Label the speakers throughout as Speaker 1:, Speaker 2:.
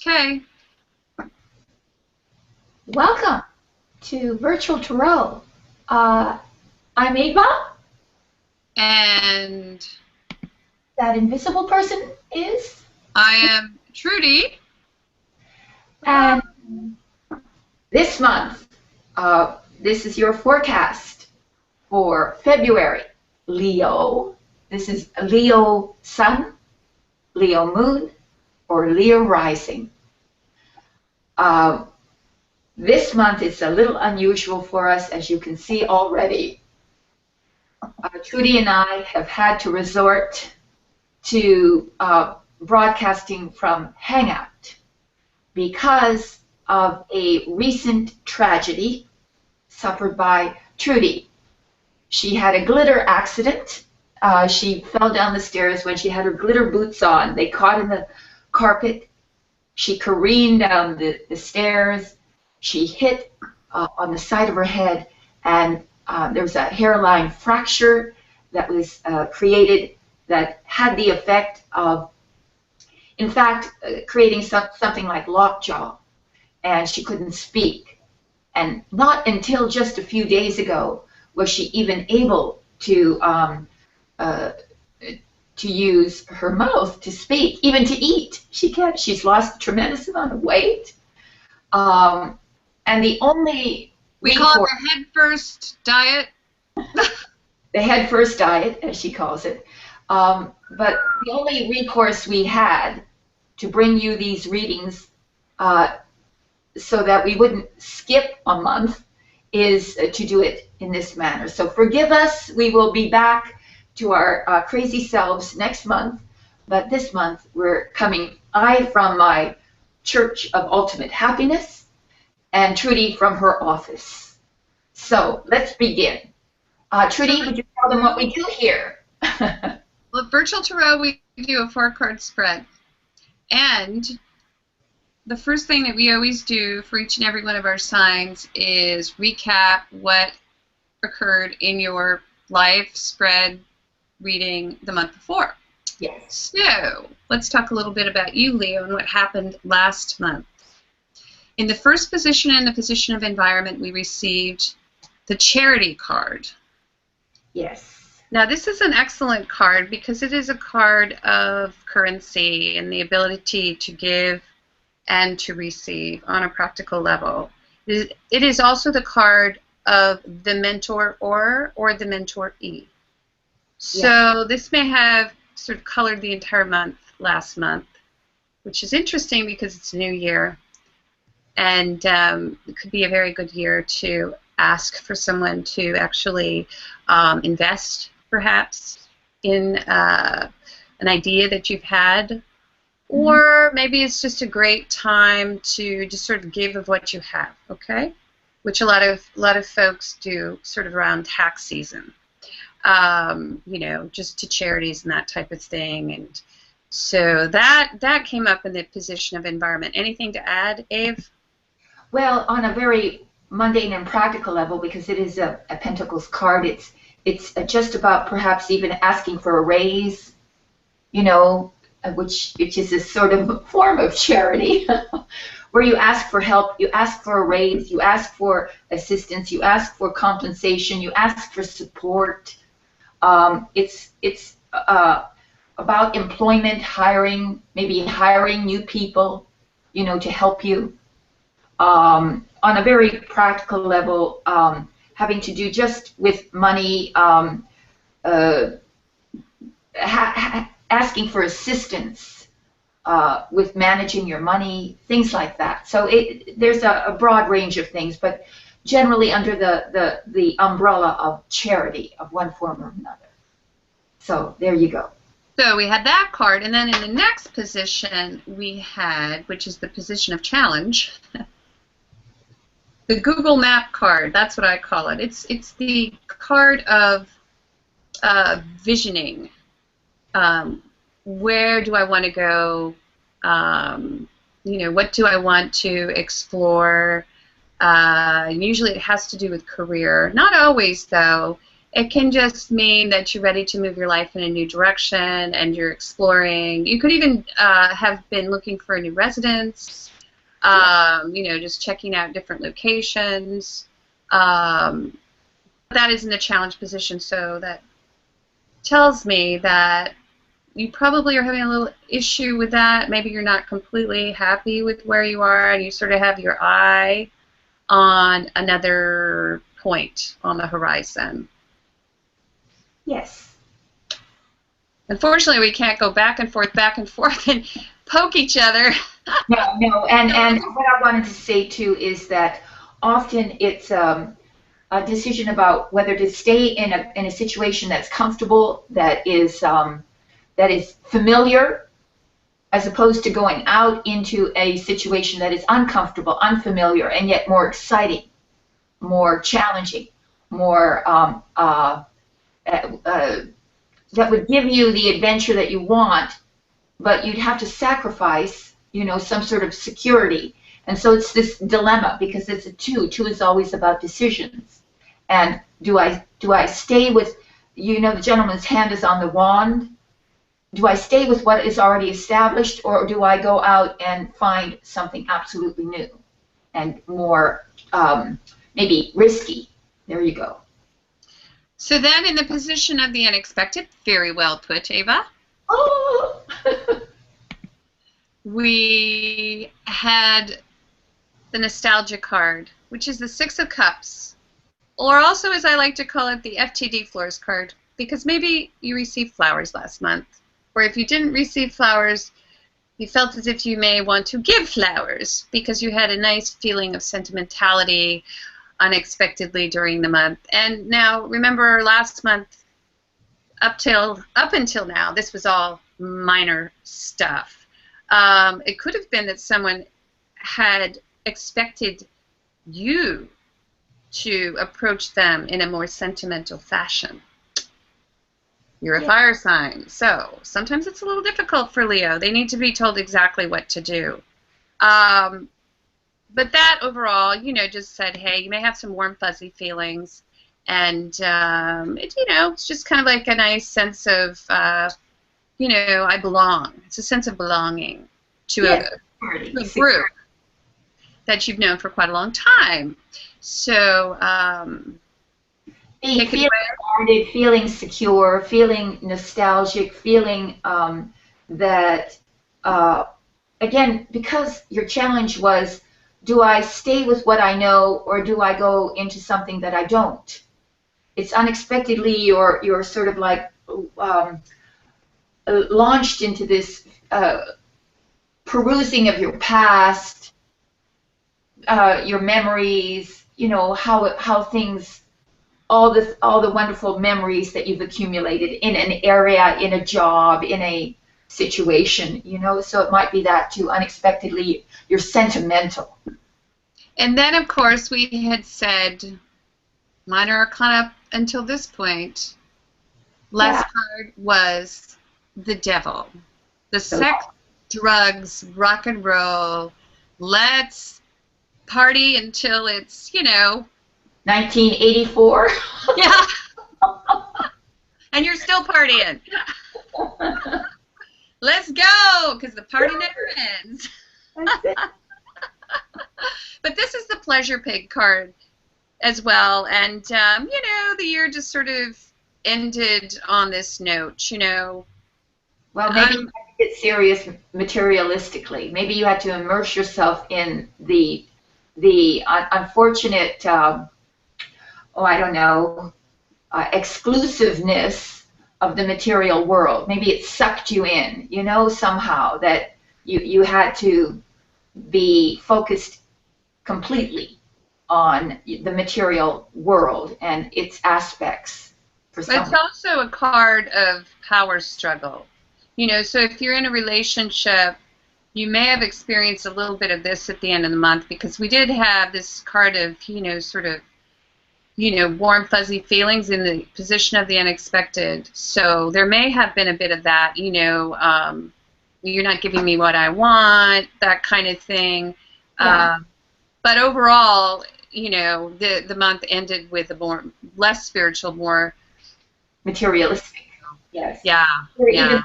Speaker 1: Okay.
Speaker 2: Welcome to Virtual Tarot. I'm Ava.
Speaker 1: And
Speaker 2: That invisible person is?
Speaker 1: I am Trudy.
Speaker 2: And this month, this is your forecast for February. Leo. This is Leo Sun, Leo Moon, or Leo Rising. This month is a little unusual for us, as you can see already. Trudy and I have had to resort to broadcasting from Hangout because of a recent tragedy suffered by Trudy. She had a glitter accident. She fell down the stairs when she had her glitter boots on. They caught in the carpet. She careened down the stairs. She hit on the side of her head, and there was a hairline fracture that was created that had the effect of, in fact, creating something like lockjaw, and she couldn't speak. And not until just a few days ago was she even able to use her mouth to speak, even to eat. She can't. She's lost a tremendous amount of weight. And the only
Speaker 1: We call it the head first diet.
Speaker 2: The head first diet, as she calls it. But the only recourse we had to bring you these readings so that we wouldn't skip a month is to do it in this manner. So forgive us. We will be back to our crazy selves next month. But this month we're coming, I from my Church of Ultimate Happiness, and Trudy from her office. So let's begin. Trudy, would you tell them what we do here?
Speaker 1: Well, Virtual Tarot, we do a 4-card spread. And the first thing that we always do for each and every one of our signs is recap what occurred in your life spread reading the month before.
Speaker 2: Yes.
Speaker 1: So let's talk a little bit about you, Leo, and what happened last month. In the first position, in the position of environment, we received the Charity card.
Speaker 2: Yes.
Speaker 1: Now, this is an excellent card because it is a card of currency and the ability to give and to receive on a practical level. It is also the card of the mentor or the mentoree. So this may have sort of colored the entire month last month, which is interesting because it's a new year. And it could be a very good year to ask for someone to actually invest, perhaps, in an idea that you've had. Or maybe it's just a great time to just sort of give of what you have, okay? Which a lot of folks do sort of around tax season. You know, just to charities and that type of thing. And so that came up in the position of environment. Anything to add, Ave?
Speaker 2: Well, on a very mundane and practical level, because it is a Pentacles card, it's just about perhaps even asking for a raise, you know, which is a sort of form of charity, where you ask for help, you ask for a raise, you ask for assistance, you ask for compensation, you ask for support. It's about employment, hiring, maybe hiring new people, you know, to help you. On a very practical level, having to do just with money, asking for assistance with managing your money, things like that. So there's a broad range of things, but generally under the umbrella of charity of one form or another. So there you go.
Speaker 1: So we had that card, and then in the next position we had, which is the position of challenge, the Google Map card. That's what I call it. It's the card of visioning. Where do I want to go? You know, what do I want to explore? Usually it has to do with career. Not always, though. It can just mean that you're ready to move your life in a new direction and you're exploring. You could even have been looking for a new residence, you know, just checking out different locations. That is in the challenge position, so that tells me that you probably are having a little issue with that. Maybe you're not completely happy with where you are and you sort of have your eye on another point on the horizon.
Speaker 2: Yes.
Speaker 1: Unfortunately, we can't go back and forth and poke each other.
Speaker 2: No, and what I wanted to say too is that often it's a decision about whether to stay in a situation that's comfortable, that is familiar, as opposed to going out into a situation that is uncomfortable, unfamiliar, and yet more exciting, more challenging, more that would give you the adventure that you want, but you'd have to sacrifice, you know, some sort of security. And so it's this dilemma, because it's a two. Two is always about decisions. And do I stay with, you know, the gentleman's hand is on the wand. Do I stay with what is already established, or do I go out and find something absolutely new and more maybe risky? There you go.
Speaker 1: So then in the position of the unexpected, very well put, Ava.
Speaker 2: Oh!
Speaker 1: We had the nostalgia card, which is the Six of Cups, or also, as I like to call it, the FTD Floors card, because maybe you received flowers last month, or if you didn't receive flowers, you felt as if you may want to give flowers because you had a nice feeling of sentimentality unexpectedly during the month. And now, remember, last month, up until now, this was all minor stuff. It could have been that someone had expected you to approach them in a more sentimental fashion. You're a fire sign, so sometimes it's a little difficult for Leo. They need to be told exactly what to do. But that overall, you know, just said, hey, you may have some warm, fuzzy feelings, and you know, it's just kind of like a nice sense of, you know, I belong. It's a sense of belonging to a group that you've known for quite a long time. So,
Speaker 2: feeling guarded, feeling secure, feeling nostalgic, feeling that, again, because your challenge was, do I stay with what I know, or do I go into something that I don't? It's unexpectedly you're sort of like launched into this perusing of your past, your memories, you know, how things, all the wonderful memories that you've accumulated in an area, in a job, in a situation, you know. So it might be that too. Unexpectedly, you're sentimental.
Speaker 1: And then, of course, we had said minor arcana until this point. Last card was the devil. The sex, drugs, rock and roll. Let's party until it's, you know,
Speaker 2: 1984.
Speaker 1: Yeah. And you're still partying. Let's go, because the party never ends.
Speaker 2: That's it.
Speaker 1: But this is the pleasure pig card as well, and you know, the year just sort of ended on this note, you know.
Speaker 2: Well, maybe you had to get serious materialistically. Maybe you had to immerse yourself in the unfortunate, I don't know, exclusiveness of the material world. Maybe it sucked you in, you know, somehow, that you had to be focused completely on the material world and its aspects.
Speaker 1: But it's also a card of power struggle. You know, so if you're in a relationship, you may have experienced a little bit of this at the end of the month, because we did have this card of, you know, sort of, you know, warm, fuzzy feelings in the position of the unexpected. So there may have been a bit of that, you know, you're not giving me what I want, that kind of thing.
Speaker 2: Yeah.
Speaker 1: But overall, you know, the month ended with a less spiritual, more
Speaker 2: materialistic. Yes.
Speaker 1: Yeah.
Speaker 2: Or even
Speaker 1: Yeah.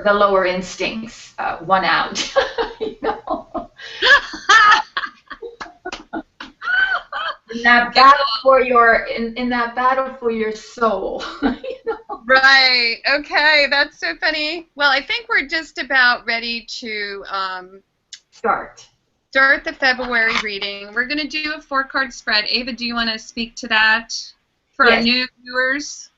Speaker 2: the lower instincts won out. You know? In that battle for your in that battle for your soul. You know?
Speaker 1: Right. Okay. That's so funny. Well, I think we're just about ready to
Speaker 2: Start.
Speaker 1: start the February reading. We're going to do a 4-card spread. Ava, do you want to speak to that for our
Speaker 2: Yes.
Speaker 1: new viewers?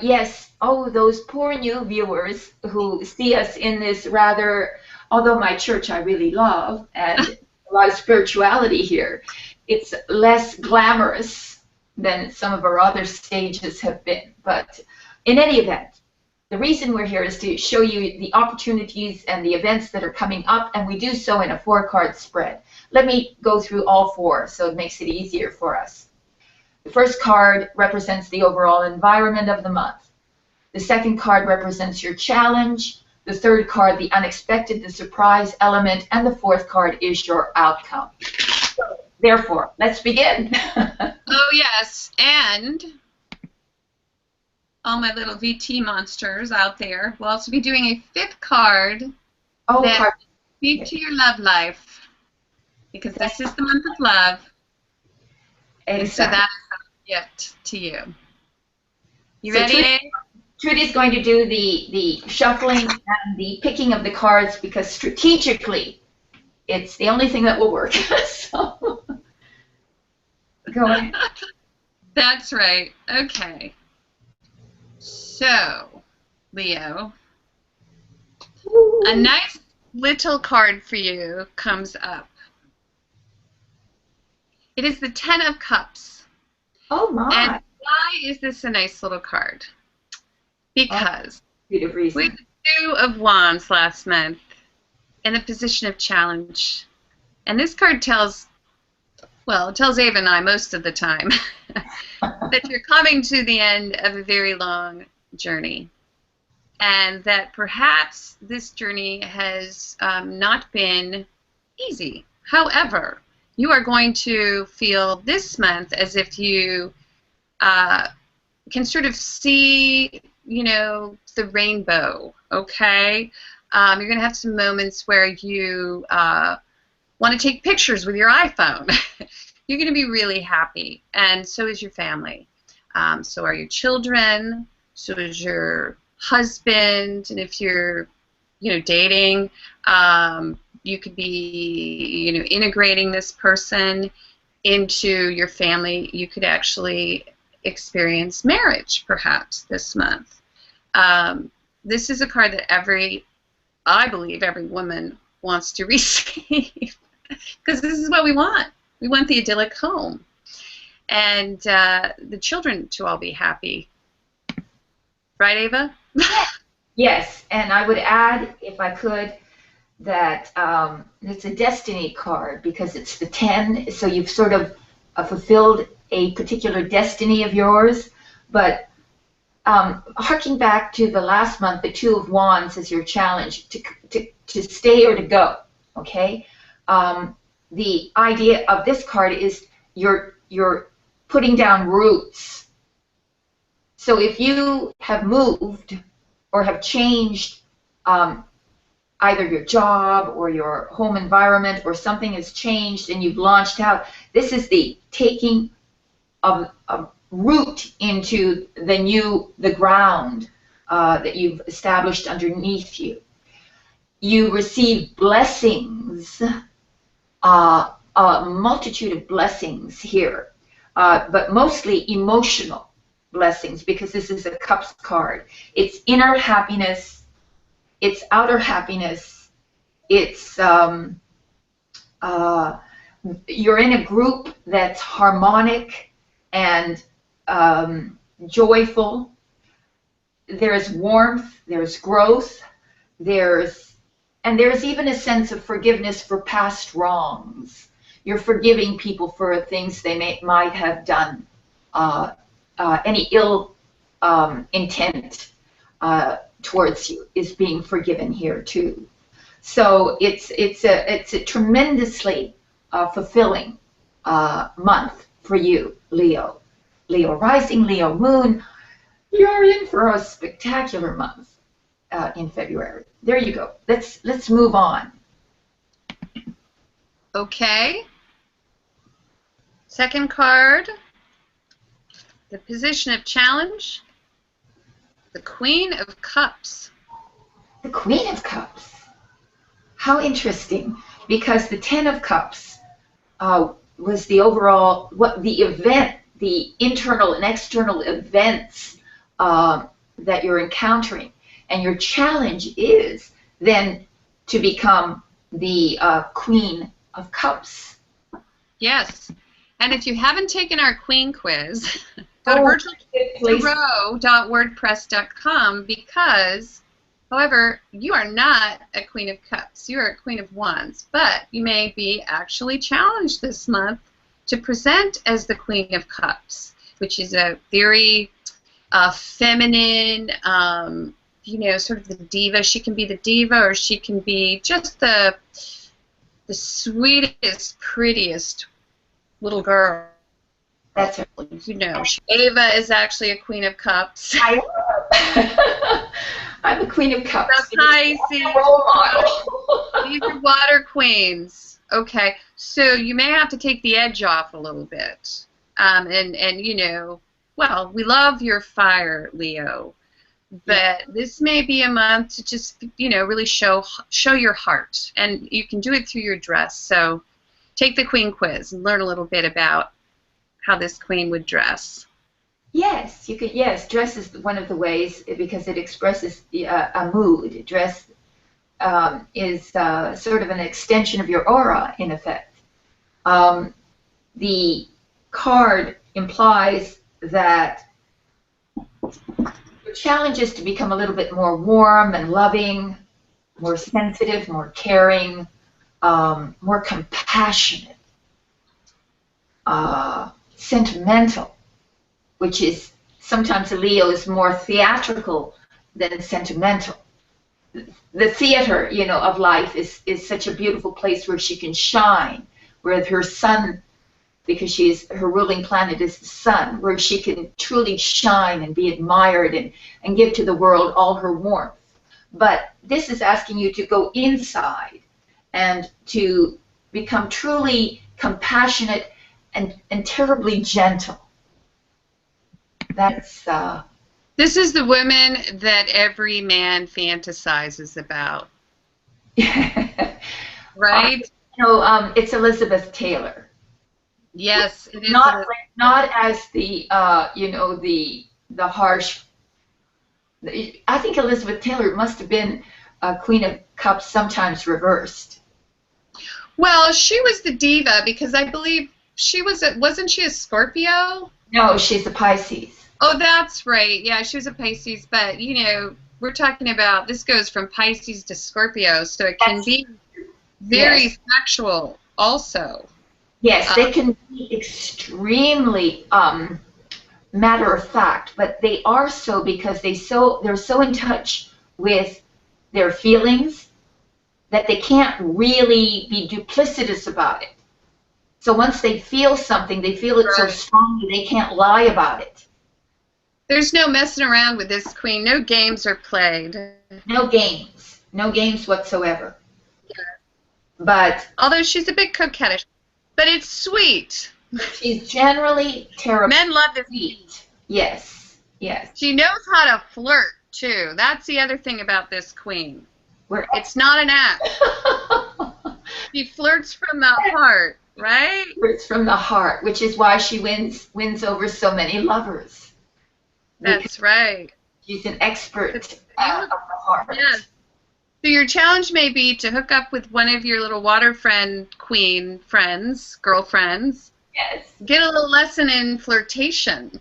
Speaker 2: Yes. Oh, those poor new viewers who see us in this rather, although my church I really love and a lot of spirituality here, it's less glamorous than some of our other stages have been. But in any event, the reason we're here is to show you the opportunities and the events that are coming up, and we do so in a 4-card spread. Let me go through all 4 so it makes it easier for us. The first card represents the overall environment of the month. The second card represents your challenge. The third card, the unexpected, the surprise element. And the fourth card is your outcome. So, therefore, let's begin.
Speaker 1: Oh, yes. And all my little VT monsters out there, we'll also be doing a 5th card that speak to your love life, because this is the month of love.
Speaker 2: Exactly.
Speaker 1: And so that is a gift to you. You ready?
Speaker 2: Trudy's going to do the shuffling and the picking of the cards because strategically it's the only thing that will work. So, go ahead.
Speaker 1: That's right. Okay. So, Leo, a nice little card for you comes up. It is the 10 of Cups.
Speaker 2: Oh, my.
Speaker 1: And why is this a nice little card? Because we had the 2 of Wands last month in the position of challenge. And this card tells, well, it tells Ava and I most of the time that you're coming to the end of a very long journey. And that perhaps this journey has not been easy. However, you are going to feel this month as if you can sort of see, you know, the rainbow, okay? You're going to have some moments where you want to take pictures with your iPhone. You're going to be really happy, and so is your family. So are your children, so is your husband, and if you're, you know, dating, you could be, you know, integrating this person into your family. You could actually experience marriage, perhaps, this month. This is a card that I believe every woman wants to receive, because this is what we want. We want the idyllic home, and the children to all be happy. Right, Ava?
Speaker 2: Yes, and I would add, if I could, that it's a destiny card because it's the 10, so you've sort of fulfilled a particular destiny of yours. But harking back to the last month, the 2 of Wands is your challenge to stay or to go. Okay, the idea of this card is you're putting down roots. So if you have moved or have changed either your job or your home environment, or something has changed and you've launched out, this is the taking of root into the ground that you've established underneath you. You receive blessings, a multitude of blessings here, but mostly emotional blessings, because this is a Cups card. It's inner happiness, it's outer happiness, it's you're in a group that's harmonic and joyful. There's warmth, there's growth, there's even a sense of forgiveness for past wrongs. You're forgiving people for things they might have done, any ill intent towards you is being forgiven here too. So it's a tremendously fulfilling month for you, Leo. Leo rising, Leo moon. You're in for a spectacular month in February. There you go. Let's move on.
Speaker 1: Okay. Second card, the position of challenge, the Queen of Cups.
Speaker 2: The Queen of Cups. How interesting, because the Ten of Cups was the overall, what the event, the internal and external events that you're encountering. And your challenge is then to become the Queen of Cups.
Speaker 1: Yes. And if you haven't taken our Queen quiz, go to virtualtarot.wordpress.com because, however, you are not a Queen of Cups. You are a Queen of Wands. But you may be actually challenged this month to present as the Queen of Cups, which is a very feminine, you know, sort of the diva. She can be the diva or she can be just the sweetest, prettiest little girl.
Speaker 2: That's right.
Speaker 1: You know, Ava is actually a Queen of Cups.
Speaker 2: I am. I'm a Queen of Cups.
Speaker 1: The Pisces.
Speaker 2: Role model.
Speaker 1: These are water queens. Okay, so you may have to take the edge off a little bit. And you know, well, we love your fire, Leo. But this may be a month to just, you know, really show your heart. And you can do it through your dress. So take the Queen quiz and learn a little bit about how this queen would dress.
Speaker 2: Yes, you could. Yes, dress is one of the ways because it expresses a mood. Dress is sort of an extension of your aura, in effect. The card implies that your challenge is to become a little bit more warm and loving, more sensitive, more caring, more compassionate, sentimental, which is sometimes a Leo is more theatrical than sentimental. The theater, you know, of life is such a beautiful place where she can shine, where her sun, because her ruling planet is the sun, where she can truly shine and be admired and give to the world all her warmth. But this is asking you to go inside and to become truly compassionate and terribly gentle. That's
Speaker 1: this is the woman that every man fantasizes about, right?
Speaker 2: It's Elizabeth Taylor.
Speaker 1: Yes, it is.
Speaker 2: Not as the the harsh. I think Elizabeth Taylor must have been a Queen of Cups, sometimes reversed.
Speaker 1: Well, she was the diva because I believe she wasn't she a Scorpio?
Speaker 2: No, she's a Pisces.
Speaker 1: Oh, that's right. Yeah, she was a Pisces, but you know, we're talking about this goes from Pisces to Scorpio, so it can be very sexual also.
Speaker 2: Yes, they can be extremely matter of fact, but they are so because they're so in touch with their feelings that they can't really be duplicitous about it. So once they feel something, they feel it so strongly they can't lie about it.
Speaker 1: There's no messing around with this queen. No games are played.
Speaker 2: No games. No games whatsoever. Yeah. But
Speaker 1: although she's a bit coquettish, but it's sweet.
Speaker 2: She's generally terrible.
Speaker 1: Men love this
Speaker 2: sweet. Yes. Yes.
Speaker 1: She knows how to flirt too. That's the other thing about this queen. It's not an act. She flirts from the heart, right?
Speaker 2: Flirts from the heart, which is why she wins over so many lovers.
Speaker 1: That's right.
Speaker 2: She's an expert of the heart.
Speaker 1: Yes. So your challenge may be to hook up with one of your little water queen friends, girlfriends.
Speaker 2: Yes.
Speaker 1: Get a little lesson in flirtation.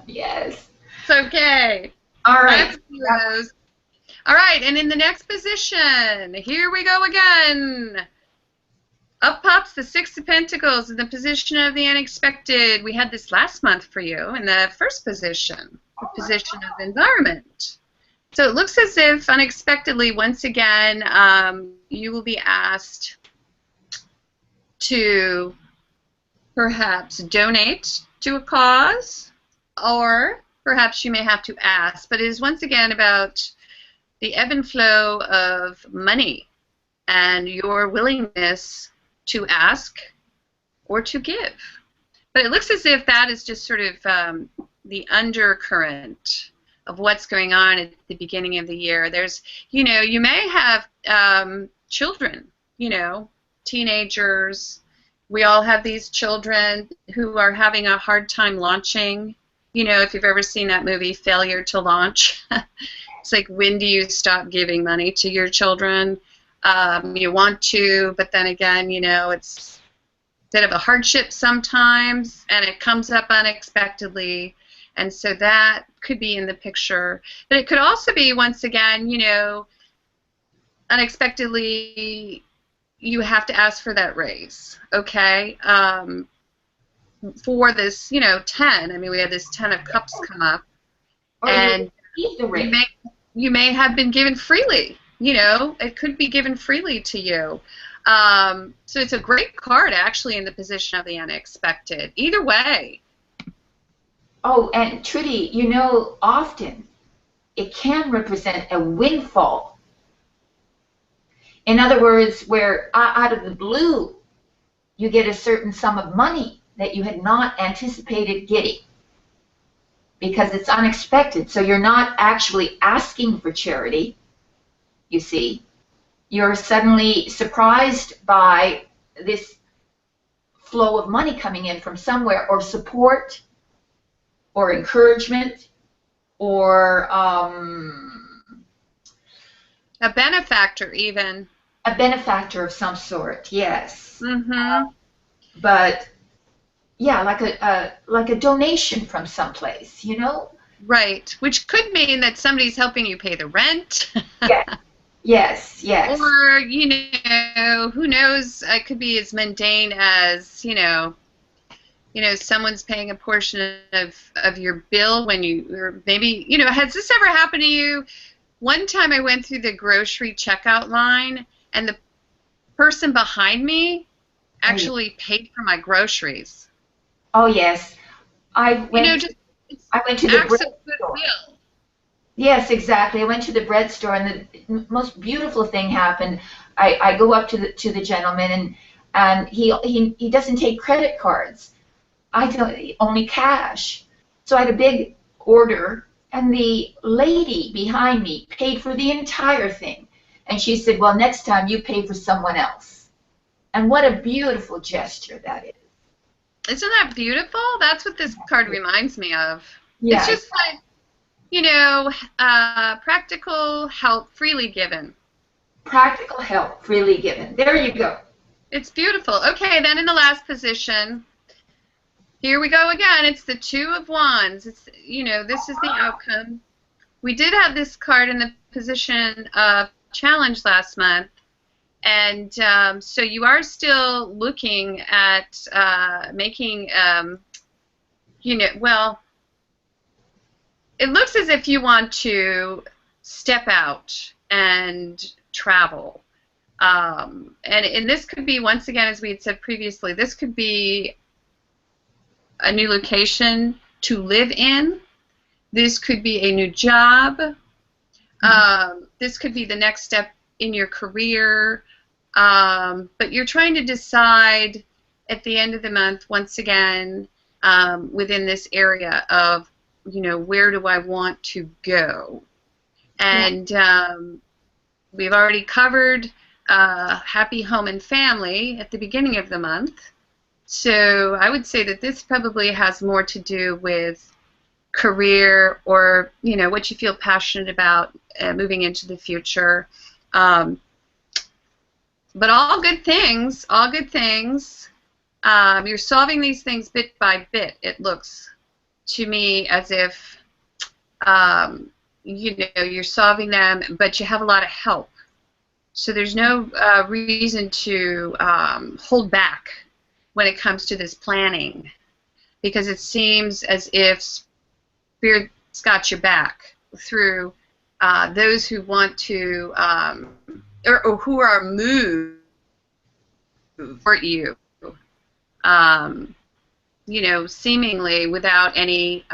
Speaker 2: Yes.
Speaker 1: It's okay.
Speaker 2: All right.
Speaker 1: All right, and in the next position, here we go again. Up pops the Six of Pentacles in the position of the unexpected. We had this last month for you in the first position, the position of environment. So it looks as if unexpectedly, once again, you will be asked to perhaps donate to a cause, or perhaps you may have to ask, but it is once again about the ebb and flow of money and your willingness to ask or to give. But it looks as if that is just sort of the undercurrent of what's going on at the beginning of the year. There's, you know, you may have children, you know, teenagers. We all have these children who are having a hard time launching. You know, if you've ever seen that movie, Failure to Launch. It's like, when do you stop giving money to your children? You want to, but then again, you know, it's a bit of a hardship sometimes, and it comes up unexpectedly, and so that could be in the picture. But it could also be, once again, you know, unexpectedly you have to ask for that raise, okay? For this, you know, 10, I mean, we had this 10 of Cups come up, and you may have been given freely, you know, it could be given freely to you. So it's a great card, actually, in the position of the unexpected. Either way.
Speaker 2: Oh, and Trudy, you know, often it can represent a windfall. In other words, where out of the blue, you get a certain sum of money that you had not anticipated getting because it's unexpected. So you're not actually asking for charity, you see. You're suddenly surprised by this flow of money coming in from somewhere, or support, or encouragement, or
Speaker 1: a benefactor, even.
Speaker 2: A benefactor of some sort, yes.
Speaker 1: Mm-hmm.
Speaker 2: But yeah, like a donation from someplace, you know?
Speaker 1: Right, which could mean that somebody's helping you pay the rent.
Speaker 2: Yeah. Yes, yes.
Speaker 1: Or, you know, who knows, it could be as mundane as, you know, someone's paying a portion of your bill when or maybe, you know, has this ever happened to you? One time I went through the grocery checkout line, and the person behind me actually paid for my groceries.
Speaker 2: Oh, yes. I went to the bread store. Yes, exactly. I went to the bread store, and the most beautiful thing happened. I go up to the gentleman, and he doesn't take credit cards. I don't, only cash. So I had a big order, and the lady behind me paid for the entire thing. And she said, well, next time you pay for someone else. And what a beautiful gesture that is.
Speaker 1: Isn't that beautiful? That's what this card reminds me of.
Speaker 2: Yeah.
Speaker 1: It's just like, you know, practical help freely given.
Speaker 2: Practical help freely given. There you go.
Speaker 1: It's beautiful. Okay, then in the last position, here we go again. It's the Two of Wands. It's, you know, this is the outcome. We did have this card in the position of challenge last month, and so you are still looking at making, you know, well, it looks as if you want to step out and travel. And this could be, once again, as we had said previously, this could be a new location to live in. This could be a new job. This could be the next step in your career. But you're trying to decide at the end of the month, once again, within this area of, you know, where do I want to go? And we've already covered happy home and family at the beginning of the month. So I would say that this probably has more to do with career, or, you know, what you feel passionate about moving into the future. But all good things, all good things. You're solving these things bit by bit, it looks to me as if, you know, you're solving them, but you have a lot of help. So there's no reason to hold back when it comes to this planning, because it seems as if Spirit's got your back through those who want to, or who are moved for you. you know, seemingly without any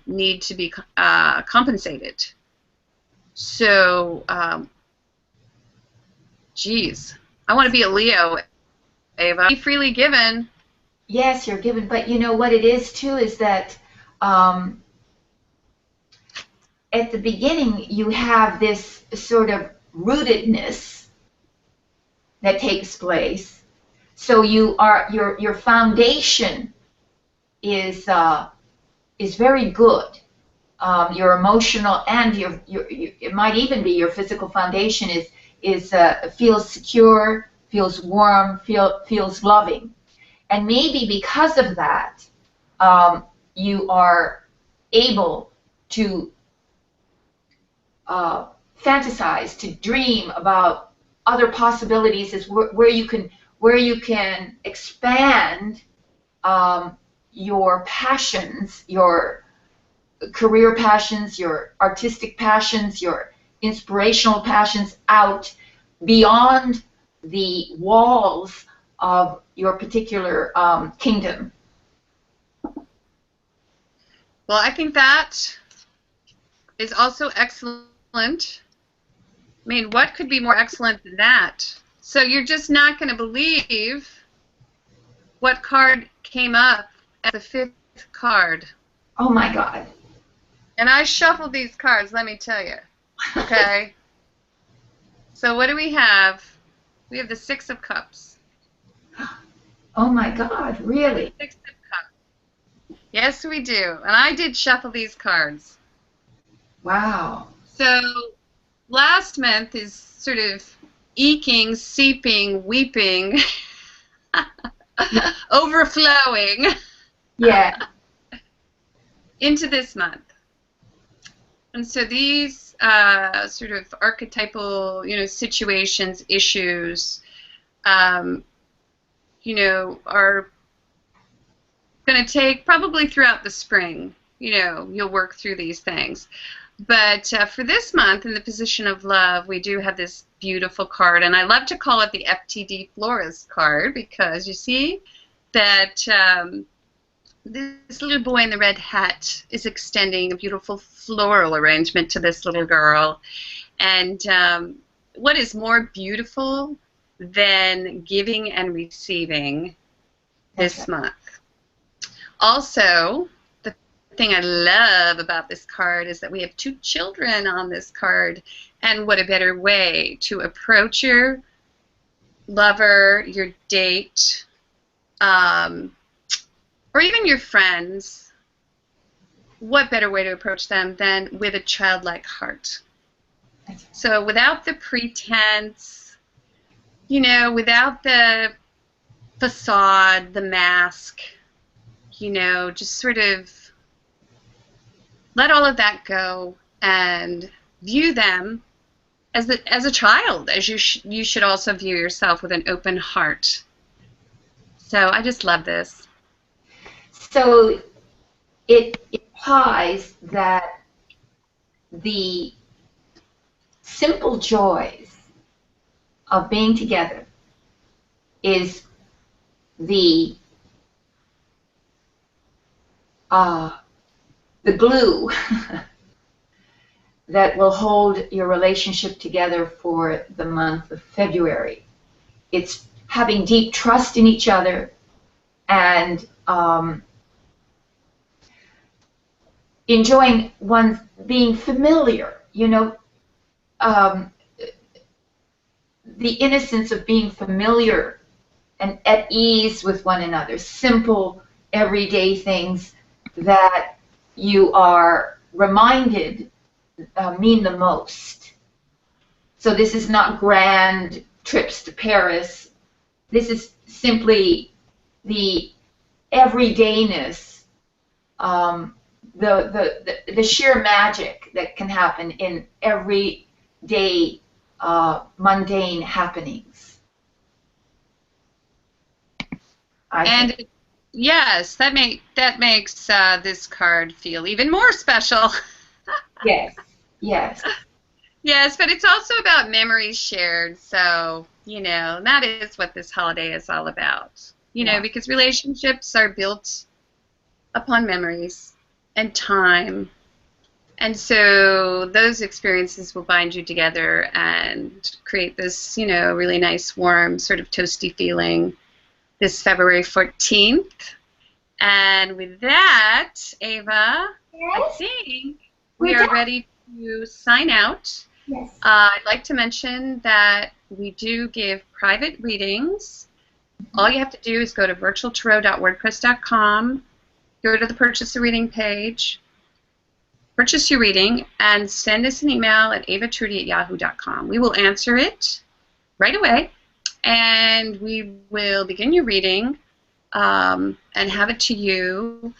Speaker 1: need to be compensated. So, geez, I want to be a Leo, Ava. Be freely given.
Speaker 2: Yes, you're given, but you know what it is too is that um, at the beginning you have this sort of rootedness that takes place. So your foundation is very good. Your emotional and your it might even be your physical foundation is feels secure, feels warm, feels loving, and maybe because of that, you are able to fantasize, to dream about other possibilities, is where you can expand your passions, your career passions, your artistic passions, your inspirational passions out beyond the walls of your particular kingdom.
Speaker 1: Well, I think that is also excellent. I mean, what could be more excellent than that? So you're just not going to believe what card came up as the 5th card.
Speaker 2: Oh my God.
Speaker 1: And I shuffled these cards, let me tell you. Okay. So what do we have? We have the 6 of Cups.
Speaker 2: Oh my God, really?
Speaker 1: 6 of Cups. Yes, we do. And I did shuffle these cards.
Speaker 2: Wow.
Speaker 1: So last month is sort of eking, seeping, weeping, overflowing.
Speaker 2: Yeah.
Speaker 1: Into this month. And so these sort of archetypal, you know, situations, issues, you know, are going to take probably throughout the spring. You know, you'll work through these things. But for this month, in the position of love, we do have this beautiful card, and I love to call it the FTD Florist card because you see that this little boy in the red hat is extending a beautiful floral arrangement to this little girl. And what is more beautiful than giving and receiving this month? Also, the thing I love about this card is that we have 2 children on this card, and what a better way to approach your lover, your date, or even your friends. What better way to approach them than with a childlike heart? So without the pretense, you know, without the facade, the mask, you know, just sort of let all of that go and view them as a child, as you should also view yourself with an open heart. So I just love this.
Speaker 2: So it implies that the simple joys of being together is the glue that will hold your relationship together for the month of February. It's having deep trust in each other and enjoying being familiar, you know, the innocence of being familiar and at ease with one another, simple, everyday things that you are reminded mean the most. So this is not grand trips to Paris. This is simply the everydayness, the sheer magic that can happen in everyday mundane happenings.
Speaker 1: And yes, that makes this card feel even more special.
Speaker 2: Yes, yes.
Speaker 1: Yes, but it's also about memories shared. So, you know, that is what this holiday is all about. You know, because relationships are built upon memories and time. And so those experiences will bind you together and create this, really nice, warm, sort of toasty feeling this February 14th. And with that, Ava, I
Speaker 2: Yes.
Speaker 1: think we
Speaker 2: We're
Speaker 1: are
Speaker 2: done.
Speaker 1: ready to sign out.
Speaker 2: Yes.
Speaker 1: I'd like to mention that we do give private readings. All you have to do is go to virtualtarot.wordpress.com, go to the Purchase a Reading page, purchase your reading, and send us an email at avatrudy@yahoo.com. We will answer it right away, and we will begin your reading and have it to you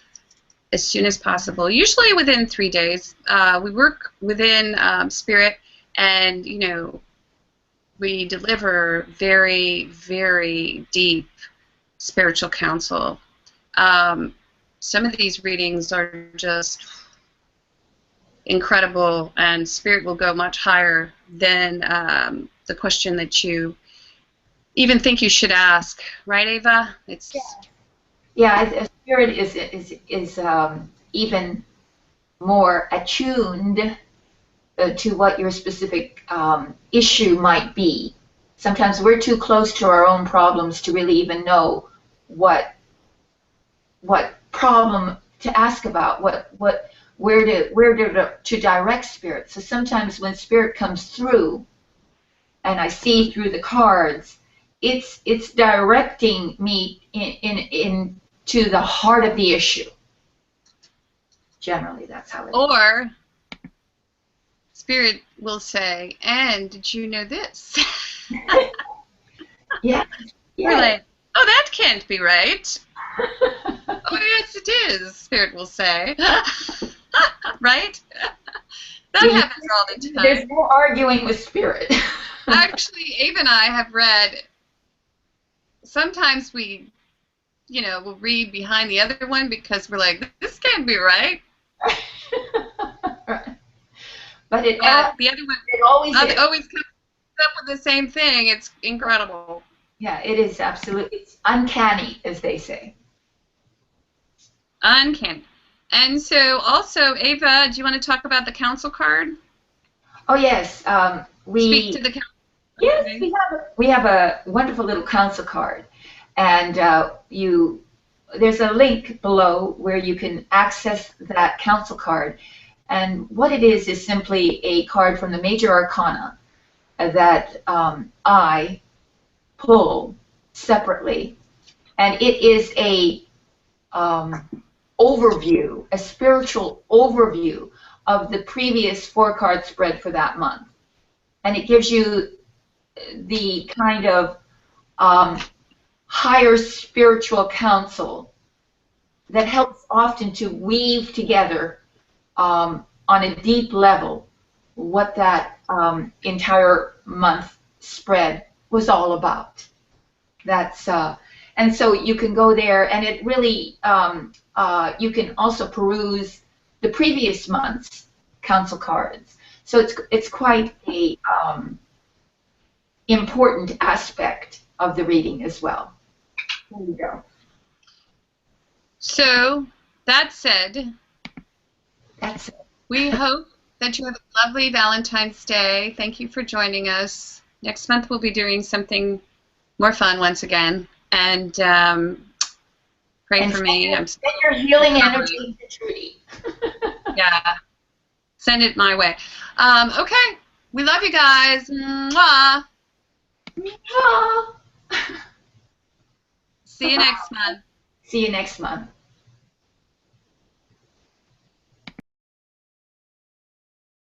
Speaker 1: as soon as possible, usually within 3 days. We work within Spirit, and, we deliver very, very deep spiritual counsel. Some of these readings are just incredible, and Spirit will go much higher than the question that you even think you should ask. Right, Ava? It's
Speaker 2: Yeah, Spirit is even more attuned to what your specific issue might be. Sometimes we're too close to our own problems to really even know what problem to ask about, where to direct Spirit. So sometimes when Spirit comes through, and I see through the cards, it's directing me in to the heart of the issue. Generally, that's how it is.
Speaker 1: Or Spirit will say, and did you know this?
Speaker 2: Yeah.
Speaker 1: We're like, oh, that can't be right. Oh, yes, it is, Spirit will say. Right? That happens all the time.
Speaker 2: There's no arguing with Spirit.
Speaker 1: Actually, Abe and I have read, sometimes we, we'll read behind the other one because we're like, this can't be right.
Speaker 2: But
Speaker 1: the other one
Speaker 2: always
Speaker 1: comes up with the same thing. It's incredible.
Speaker 2: Yeah, it is absolutely. It's uncanny, as they say.
Speaker 1: Uncanny. And so also, Ava, do you want to talk about the council card?
Speaker 2: Oh, yes.
Speaker 1: Speak to the council.
Speaker 2: Yes, we have a wonderful little council card. And there's a link below where you can access that council card. And what it is simply a card from the major arcana that I pull separately. And it is a overview, a spiritual overview of the previous 4-card spread for that month. And it gives you the kind of higher spiritual counsel that helps often to weave together on a deep level what that entire month spread was all about. That's and so you can go there, and it really you can also peruse the previous month's council cards. So it's quite a important aspect of the reading as well. There you go.
Speaker 1: So that said,
Speaker 2: That's it.
Speaker 1: We hope that you have a lovely Valentine's Day. Thank you for joining us. Next month we'll be doing something more fun once again. And pray for me.
Speaker 2: Send your healing energy to Trudy.
Speaker 1: Yeah. Send it my way. Okay. We love you guys. Mwah.
Speaker 2: Mwah.
Speaker 1: See you next month.
Speaker 2: See you next month.